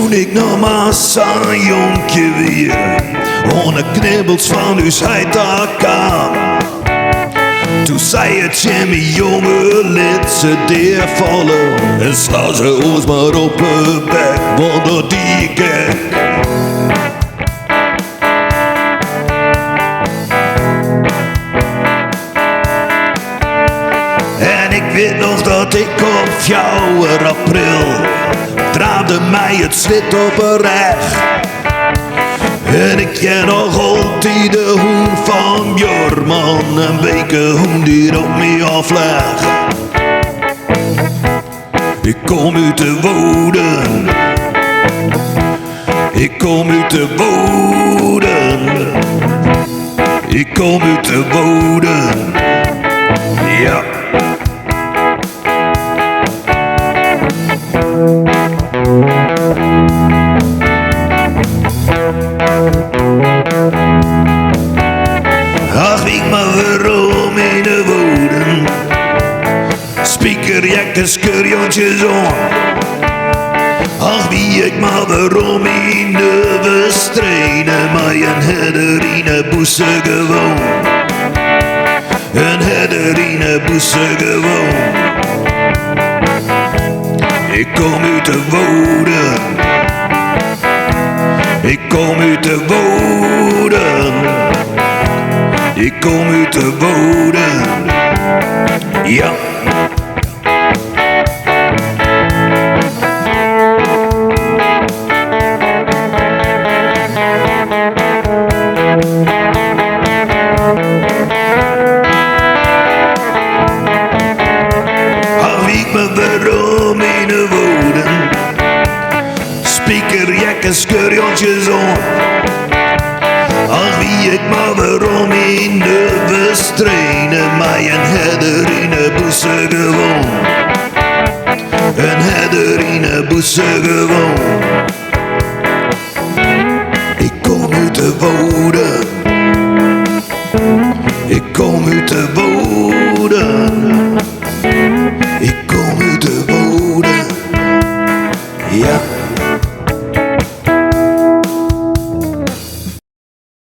Toen ik nog maar zo'n jonkje weer, ohne knibbels van uw scheidtag kwam. Toen zei het Jimmy, jongen, liet ze deer vallen en sla ze ons maar op hun bek, want dat die gek. En ik weet nog dat ik op 4 april draafde mij het zwit op een reg. En ik ken nog altijd de hoen van Björman, een beke hoen die op me aflegt. Ik kom uit de Wouden, ik kom uit de Wouden, ik kom uit de Wouden, ja. Ach, ik maar waarom in de Wouden, spiekerjakken, skurjontjes on. Ach, wie ik maar waarom in de Westrenen, maar een herderine boesse gewoon. Een herderine boesse gewoon. Ik kom uit de Wouden, ik kom uit de Wouden, ik kom uit de Wouden, ja. Ach, wie ik me waarom in de Wouden, spiekerjakken, skurjontjes on. Ach, wie ik maar waarom in de Westrenen, mij een herderine boesse gewoon. Een herderine boesse gewoon. Ik kom uit de Wouden, ik kom uit de Wouden.